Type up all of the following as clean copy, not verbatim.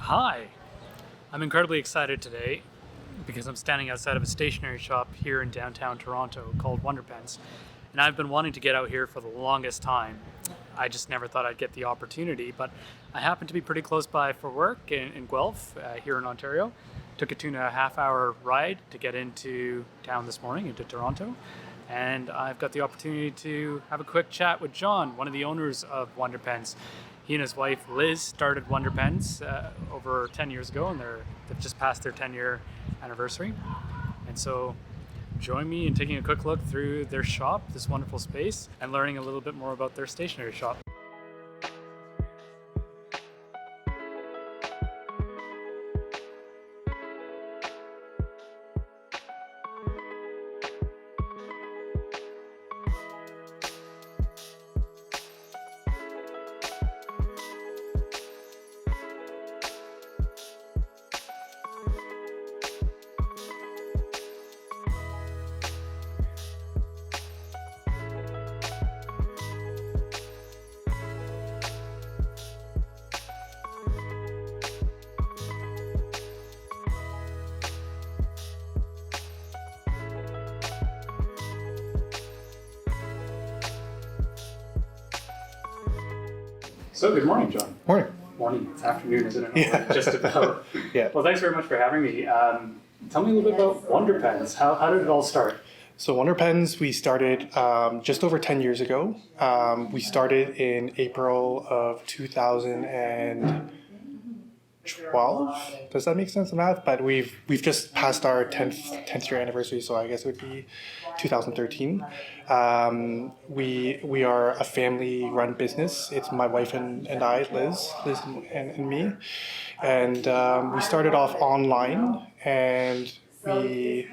Hi, I'm incredibly excited today because I'm standing outside of a stationery shop here in downtown Toronto called Wonderpens, and I've been wanting to get out here for the longest time. I just never thought I'd get the opportunity, but I happen to be pretty close by for work in Guelph, here in Ontario. Took a 2.5 hour ride to get into town this morning, into Toronto, and I've got the opportunity to have a quick chat with John, one of the owners of Wonderpens. He and his wife Liz started Wonderpens over 10 years ago, and they've just passed their 10-year anniversary. And so join me in taking a quick look through their shop, this wonderful space, and learning a little bit more about their stationery shop. So good morning, John. Morning. Morning. It's afternoon, isn't it? Yeah. Just about. Yeah. Well, thanks very much for having me. Tell me a little bit about Wonderpens. How did it all start? So Wonderpens, we started just over 10 years ago. We started in April of 2012. Does that make sense in math? But we've just passed our 10th year anniversary, so I guess it would be 2013. We are a family-run business. It's my wife and I, Liz and me. And we started off online, and we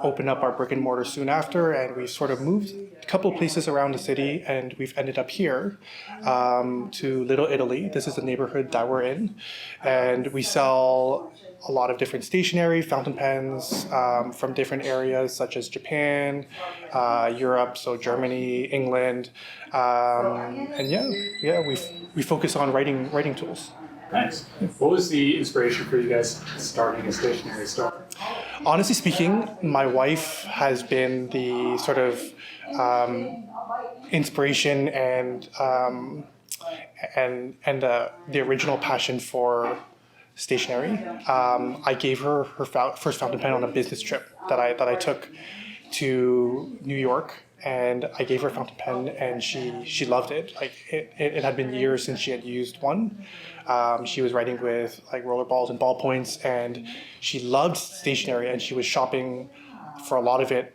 opened up our brick and mortar soon after, and we sort of moved a couple of places around the city, and we've ended up here to Little Italy. This is the neighborhood that we're in, and we sell a lot of different stationery, fountain pens from different areas such as Japan, Europe, so Germany, England, and we focus on writing tools. Nice. What was the inspiration for you guys starting a stationery store? Honestly speaking, my wife has been the sort of inspiration and the original passion for stationery. I gave her first fountain pen on a business trip that I took to New York, and I gave her a fountain pen, and she loved it. Like it had been years since she had used one. She was writing with like roller balls and ballpoints, and she loved stationery, and she was shopping for a lot of it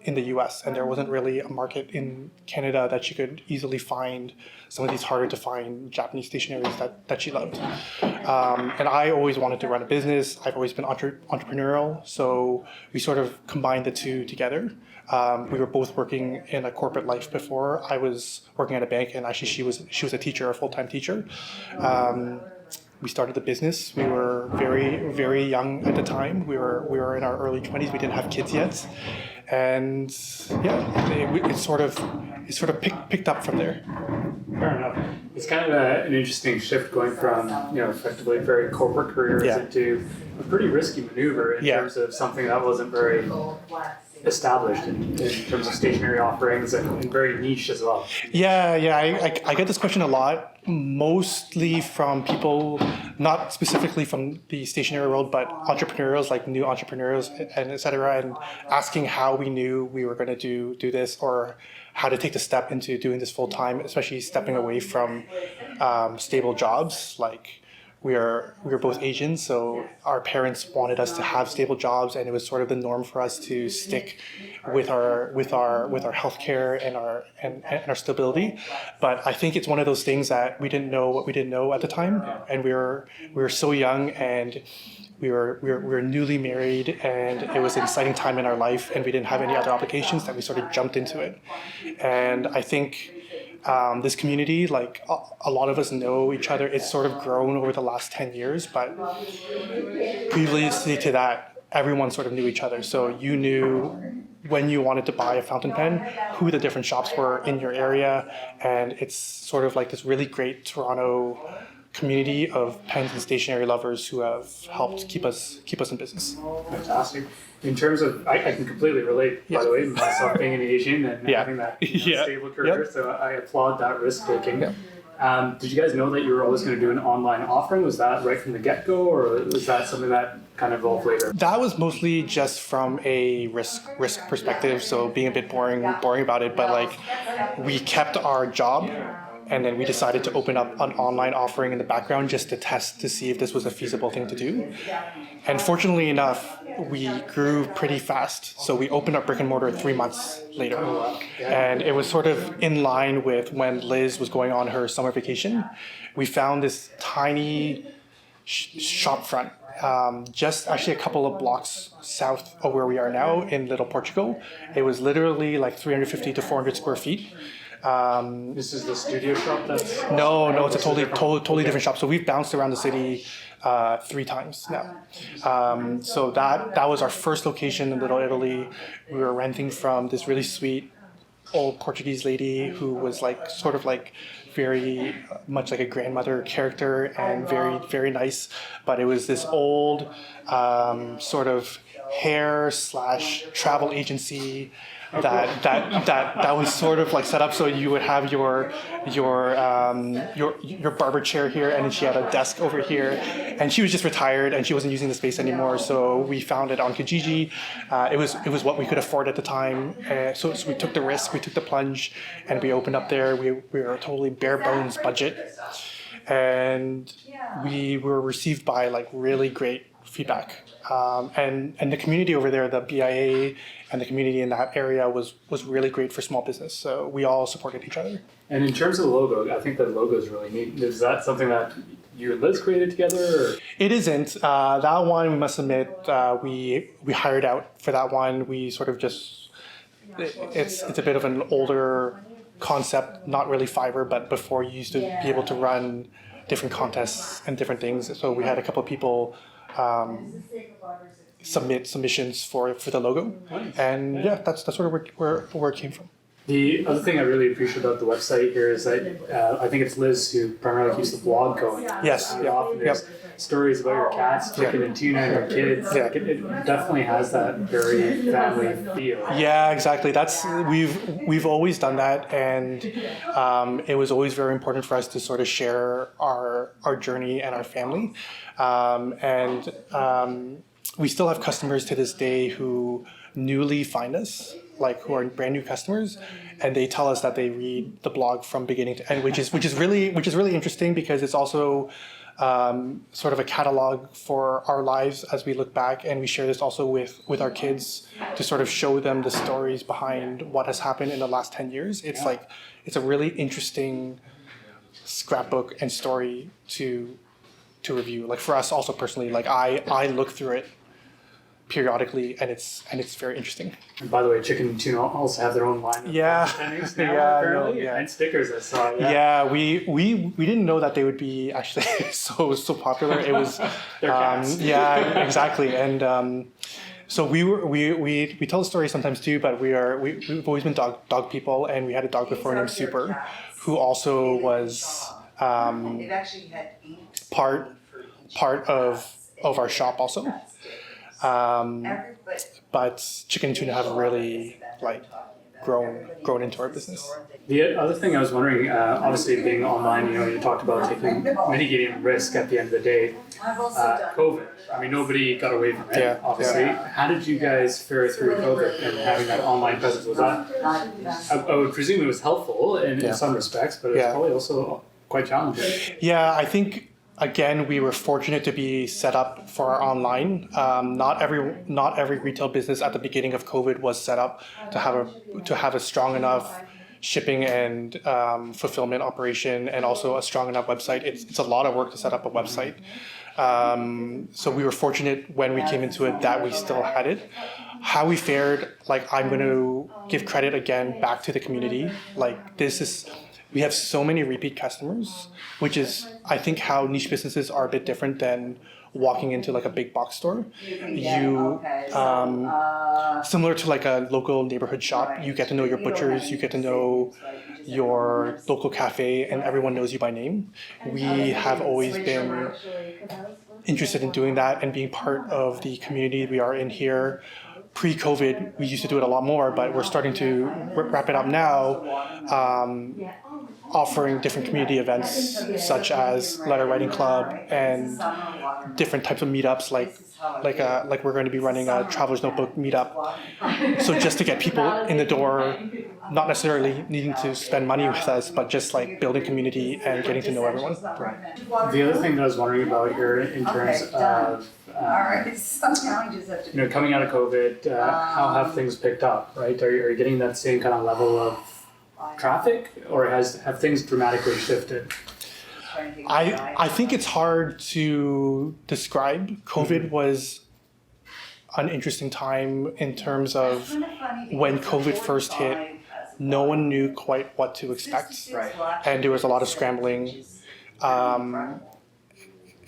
in the US, and there wasn't really a market in Canada that she could easily find some of these harder to find Japanese stationeries that she loved. And I always wanted to run a business. I've always been entrepreneurial, so we sort of combined the two together. We were both working in a corporate life before. I was working at a bank, and actually she was a teacher, a full-time teacher. We started the business. We were very, very young at the time. We were in our early 20s. We didn't have kids yet, and it sort of picked up from there. Fair enough. It's kind of an interesting shift going from effectively very corporate careers into a pretty risky maneuver in terms of something that wasn't very established in terms of stationery offerings and very niche as well. I get this question a lot, mostly from people, not specifically from the stationery world, but entrepreneurs, like new entrepreneurs and et cetera, and asking how we knew we were going to do this, or how to take the step into doing this full time, especially stepping away from stable jobs. Like we are both Asians, so our parents wanted us to have stable jobs, and it was sort of the norm for us to stick with our healthcare and our stability. But I think it's one of those things that we didn't know what we didn't know at the time, and we were so young, and we were newly married, and it was an exciting time in our life, and we didn't have any other obligations, that we sort of jumped into it. And I think this community, like a lot of us know each other. It's sort of grown over the last 10 years, but previously to that, everyone sort of knew each other. So you knew when you wanted to buy a fountain pen, who the different shops were in your area, and it's sort of like this really great Toronto community of pens and stationery lovers who have helped keep us in business. Fantastic. In terms of, I can completely relate, by the way, myself being an Asian and having that stable career, so I applaud that risk taking. Did you guys know that you were always going to do an online offering? Was that right from the get-go, or was that something that kind of evolved later? That was mostly just from a risk perspective, so being a bit boring about it, but like we kept our job. And then we decided to open up an online offering in the background just to test to see if this was a feasible thing to do. And fortunately enough, we grew pretty fast. So we opened up brick and mortar 3 months later. And it was sort of in line with when Liz was going on her summer vacation. We found this tiny shop front, just actually a couple of blocks south of where we are now in Little Portugal. It was literally like 350 to 400 square feet. This is the studio shop that's... No, it's a totally different shop. So we've bounced around the city 3 times now. So that was our first location in Little Italy. We were renting from this really sweet old Portuguese lady who was like sort of like very much like a grandmother character and very, very nice. But it was this old sort of hair/travel agency that was sort of like set up so you would have your barber chair here, and then she had a desk over here, and she was just retired and she wasn't using the space anymore, so we found it on Kijiji. It was what we could afford at the time, so we took the risk, we took the plunge, and we opened up there. We were a totally bare bones budget, and we were received by like really great feedback, and the community over there, the BIA and the community in that area was really great for small business. So we all supported each other. And in terms of the logo, I think the logo is really neat. Is that something that you and Liz created together? Or? It isn't. That one, we must admit, we hired out for that one. We sort of just, it's a bit of an older concept, not really Fiverr, but before you used to be able to run different contests and different things. So we had a couple of people submissions for the logo, and that's sort of where it came from. The other thing I really appreciate about the website here is that I think it's Liz who primarily keeps the blog going. Yes. Often there's stories about your cats, Chicken and Tuna, and your kids. Yeah. It definitely has that very family feel. Yeah, exactly. We've always done that, and it was always very important for us to sort of share our journey and our family, we still have customers to this day who newly find us, like who are brand new customers, and they tell us that they read the blog from beginning to end, which is really interesting, because it's also sort of a catalog for our lives as we look back, and we share this also with our kids to sort of show them the stories behind what has happened in the last 10 years. It's a really interesting scrapbook and story to review. Like for us also personally, like I look through it periodically, and it's very interesting. And by the way, Chicken and Tuna also have their own line of pennies now, apparently, and stickers I saw. We didn't know that they would be actually so popular. It was They're cats. Yeah, exactly. And so we tell the story sometimes too, but we've always been dog people, and we had a dog before named Super, who also was part of our shop also. But Chicken and Tuna have really like grown into our business. The other thing I was wondering, obviously being online, you talked about mitigating risk at the end of the day. COVID, I mean, nobody got away from it, obviously. Yeah. How did you guys fare through COVID and having that online presence? Was that, I would presume it was helpful in some respects, but it was probably also quite challenging. Yeah, I think, again, we were fortunate to be set up for our online. Not every retail business at the beginning of COVID was set up to have a strong enough shipping and fulfillment operation, and also a strong enough website. It's a lot of work to set up a website. So we were fortunate when we came into it that we still had it. How we fared, like, I'm going to give credit again back to the community. Like, we have so many repeat customers, which is, I think, how niche businesses are a bit different than walking into like a big box store. Similar to like a local neighborhood shop, you get to know your butchers, you get to know your local cafe and everyone knows you by name. We have always been interested in doing that and being part of the community we are in here. Pre-COVID, we used to do it a lot more, but we're starting to wrap it up now, offering different community events such as letter writing club and different types of meetups like we're going to be running a traveler's notebook meetup. So just to get people in the door, not necessarily needing to spend money with us, but just like building community and getting to know everyone. Right. The other thing that I was wondering about here in terms of coming out of COVID, how have things picked up, right? Are you getting that same kind of level of traffic, or have things dramatically shifted? I think it's hard to describe. COVID was an interesting time in terms of when COVID first hit, no one knew quite what to expect. Right. And there was a lot of scrambling.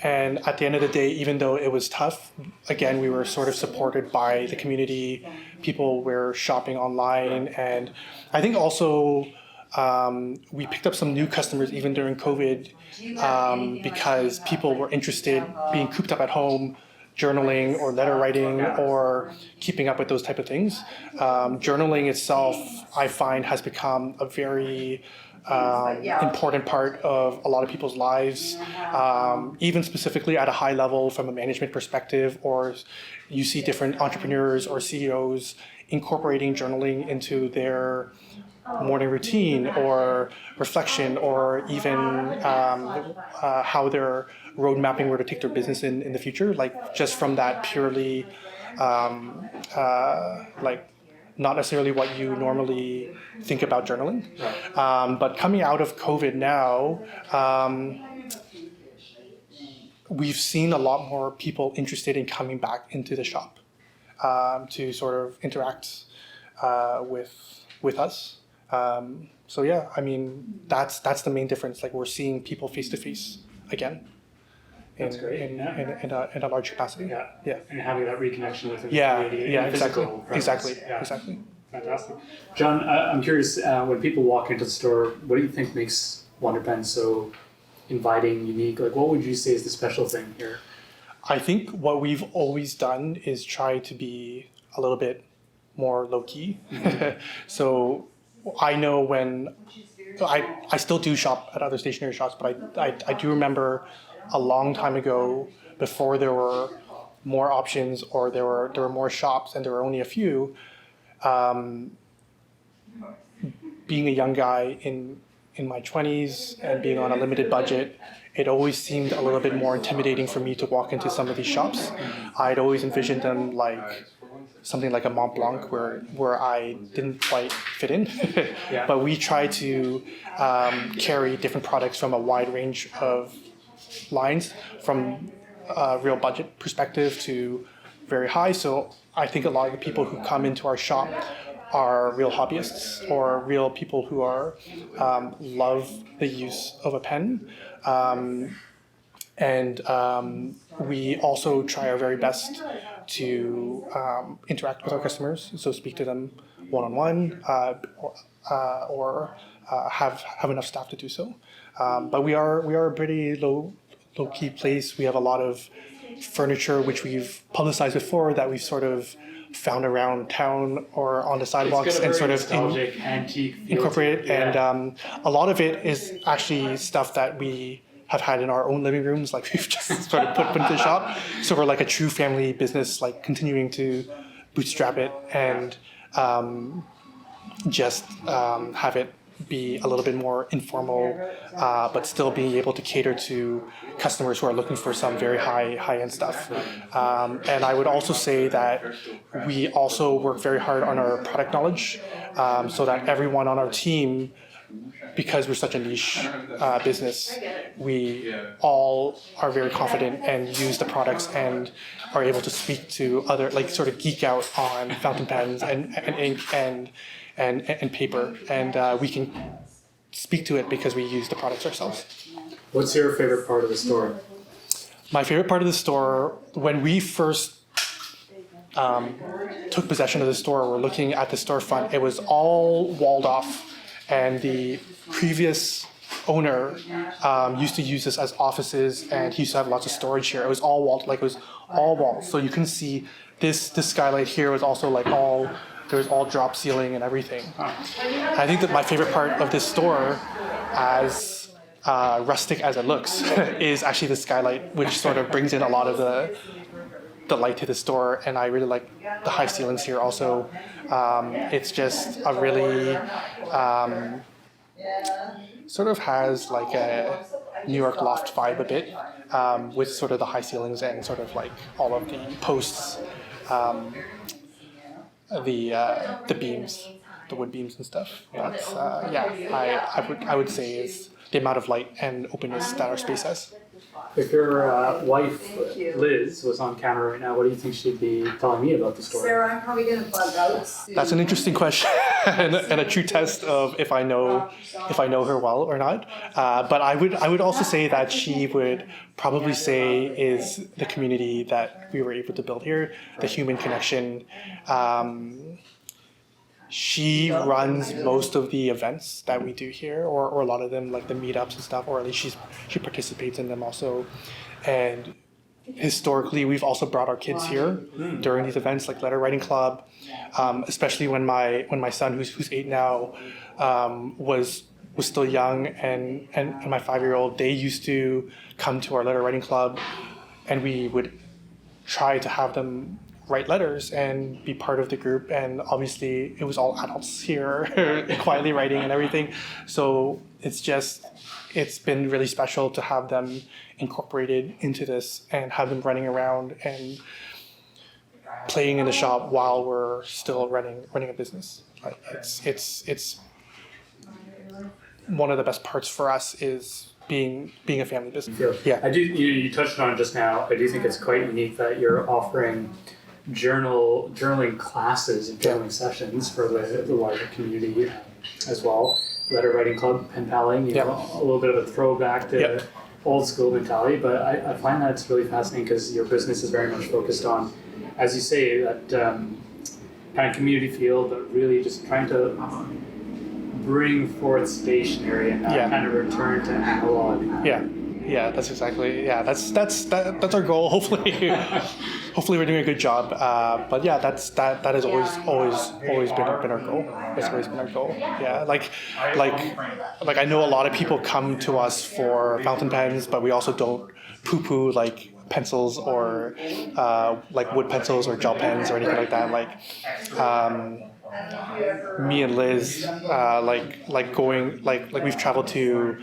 And at the end of the day, even though it was tough, again, we were sort of supported by the community. People were shopping online. And I think also we picked up some new customers even during COVID because people were interested being cooped up at home, journaling or letter writing or keeping up with those type of things. Journaling itself, I find, has become a very important part of a lot of people's lives, even specifically at a high level from a management perspective, or you see different entrepreneurs or CEOs incorporating journaling into their morning routine or reflection, or even how they're road mapping where to take their business in the future, like just from that purely like not necessarily what you normally think about journaling. But coming out of COVID now, we've seen a lot more people interested in coming back into the shop to sort of interact with us. So yeah, I mean, that's the main difference. Like, we're seeing people face to face again. That's great. In a large capacity. Yeah. And having that reconnection with the community. Yeah, exactly. Exactly. Exactly. Fantastic. John, I'm curious, when people walk into the store, what do you think makes Wonderpen so inviting, unique? Like, what would you say is the special thing here? I think what we've always done is try to be a little bit more low-key. Mm-hmm. So I know when I still do shop at other stationery shops, but I do remember a long time ago, before there were more options or there were more shops and there were only a few, being a young guy in my 20s and being on a limited budget, it always seemed a little bit more intimidating for me to walk into some of these shops. I'd always envisioned them like something like a Mont Blanc where I didn't quite fit in. Yeah. But we try to carry different products from a wide range of lines, from a real budget perspective to very high. So I think a lot of the people who come into our shop are real hobbyists or real people who are love the use of a pen. And we also try our very best to interact with our customers, so speak to them one-on-one, or have enough staff to do so. But we are a pretty low-key place. We have a lot of furniture which we've publicized before that we've sort of found around town or on the sidewalks and sort of antique incorporate it. Yeah. And a lot of it is actually stuff that we have had in our own living rooms, like we've just sort of put into the shop. So we're like a true family business, like continuing to bootstrap it and just have it be a little bit more informal, but still being able to cater to customers who are looking for some very high-end stuff. And I would also say that we also work very hard on our product knowledge, so that everyone on our team, because we're such a niche business, we all are very confident and use the products and are able to speak to other, like sort of geek out on fountain pens and ink and paper, and we can speak to it because we use the products ourselves. What's your favorite part of the store? My favorite part of the store, when we first took possession of the store, we're looking at the storefront, it was all walled off and the previous owner used to use this as offices, and he used to have lots of storage here. It was all walled, like it was all walls, so you can see this skylight here was also like all, there was all drop ceiling and everything. I think that my favorite part of this store, as rustic as it looks, is actually the skylight, which sort of brings in a lot of the light to the store, and I really like the high ceilings here also. It's just a really sort of has like a New York loft vibe a bit, with sort of the high ceilings and sort of like all of the posts, the beams, the wood beams and stuff. That's I would say is the amount of light and openness that our space has. If your wife, Liz, was on camera right now, what do you think she'd be telling me about the story? Sarah, I'm probably gonna bug out soon. That's an interesting question and a true test of if I know her well or not. But I would also say that she would probably say is the community that we were able to build here, the human connection. She runs most of the events that we do here, or a lot of them, like the meetups and stuff, or at least she participates in them also. And historically, we've also brought our kids here during these events, like letter writing club, especially when my son, who's 8 now, was still young, and my 5-year-old, they used to come to our letter writing club, and we would try to have them write letters and be part of the group. And obviously it was all adults here quietly writing and everything, so it's been really special to have them incorporated into this and have them running around and playing in the shop while we're still running a business. Like it's one of the best parts for us is being a family business. Yeah, I do. You touched on it just now. I do think it's quite unique that you're offering journaling classes and journaling sessions for the larger community as well. Letter writing club, pen paling, you know, a little bit of a throwback to old school mentality. But I find that it's really fascinating because your business is very much focused on, as you say, that kind of community feel, but really just trying to bring forth stationery and that kind of return to analog. Yeah, that's exactly. Yeah, that's our goal. Hopefully we're doing a good job. But yeah, that has always been our goal. It's always been our goal. Yeah, like I know a lot of people come to us for fountain pens, but we also don't poo-poo like pencils or like wood pencils or gel pens or anything like that. Like me and Liz, like we've traveled to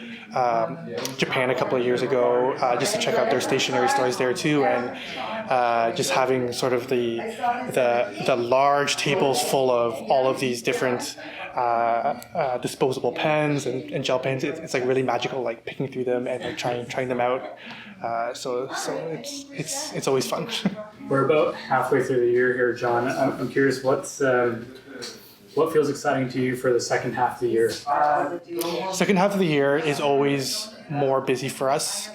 Japan a couple of years ago just to check out their stationery stores there too, and just having sort of the large tables full of all of these different disposable pens and gel pens. It's like really magical, like picking through them and like trying them out. So it's always fun. We're about halfway through the year here, John. I'm curious, what feels exciting to you for the second half of the year? Second half of the year is always more busy for us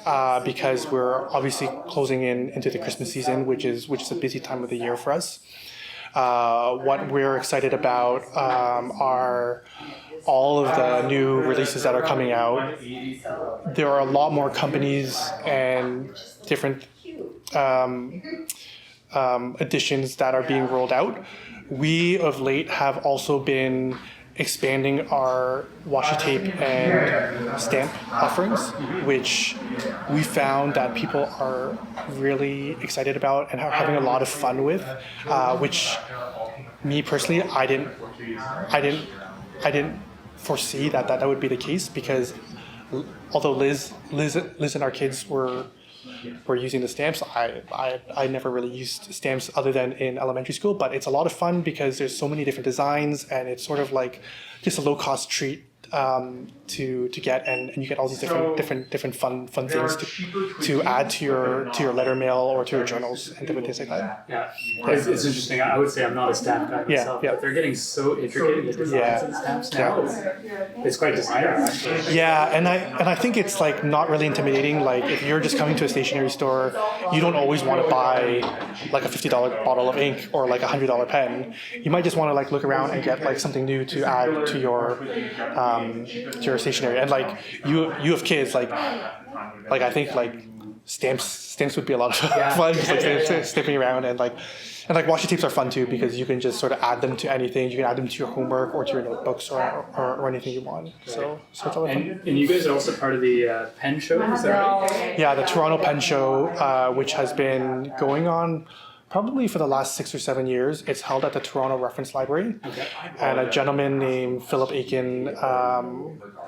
because we're obviously closing into the Christmas season, which is a busy time of the year for us. What we're excited about are all of the new releases that are coming out. There are a lot more companies and different editions that are being rolled out. We of late have also been expanding our washi tape and stamp offerings, which we found that people are really excited about and are having a lot of fun with, which me personally, I didn't foresee that would be the case, because although Liz and our kids were using the stamps, I never really used stamps other than in elementary school, but it's a lot of fun because there's so many different designs, and it's sort of like just a low cost treat to get, and you get all these different fun things to add to your letter mail or to your journals and different things like that. Yeah, it's interesting. I would say I'm not a stamp guy myself, but they're getting so intricate, the designs and stamps now. It's quite designer actually. Yeah, and I think it's like not really intimidating. Like if you're just coming to a stationery store, you don't always want to buy like a $50 bottle of ink or like a $100 pen. You might just want to like look around and get like something new to add to your to your stationery. And like you have kids, like I think like stamps would be a lot of fun, just like stamping around, and like washi tapes are fun too because you can just sort of add them to anything. You can add them to your homework or to your notebooks or anything you want. So it's a lot of fun. And you guys are also part of the pen show, is that right? Yeah, the Toronto Pen Show, which has been going on probably for the last 6 or 7 years. It's held at the Toronto Reference Library. Okay. And a gentleman named Philip Aiken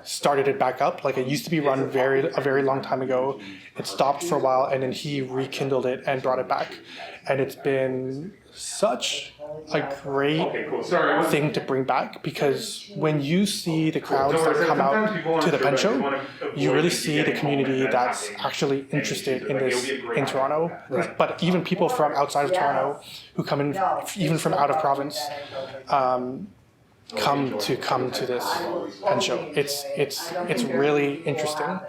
started it back up. Like, it used to be run a very long time ago. It stopped for a while, and then he rekindled it and brought it back. And it's been such a great thing to bring back, because when you see the crowds that come out to the pen show, you really see the community that's actually interested in this in Toronto. But even people from outside of Toronto who come in, even from out of province, come to this pen show. It's really interesting.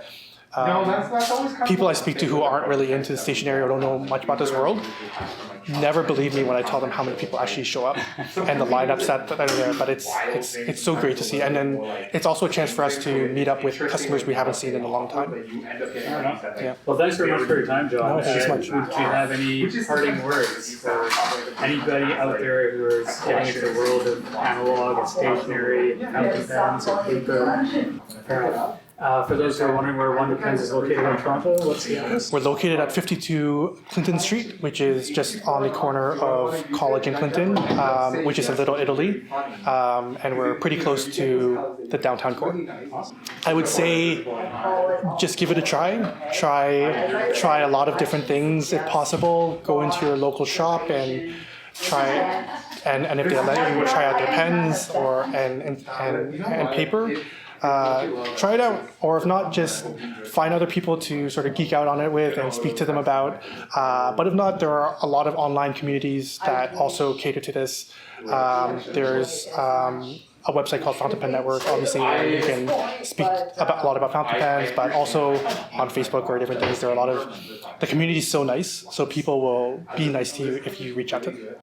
People I speak to who aren't really into the stationery or don't know much about this world never believe me when I tell them how many people actually show up and the lineups that are there. But it's so great to see, and then it's also a chance for us to meet up with customers we haven't seen in a long time. Yeah. Well, thanks very much for your time, John. No, thanks so much. Do you have any parting words for anybody out there who is getting into the world of analog and stationery, fountain pens, and paper? For those who are wondering where Wonderpens is located in Toronto, what's the address? We're located at 52 Clinton Street, which is just on the corner of College and Clinton, which is a Little Italy, and we're pretty close to the downtown core. I would say just give it a try. Try a lot of different things if possible. Go into your local shop and try, and if they let you try out their pens and paper. Try it out, or if not, just find other people to sort of geek out on it with and speak to them about. But if not, there are a lot of online communities that also cater to this. There's a website called Fountain Pen Network, obviously, where you can speak a lot about fountain pens, but also on Facebook or different things. There are a lot of, the community is so nice, so people will be nice to you if you reach out to them.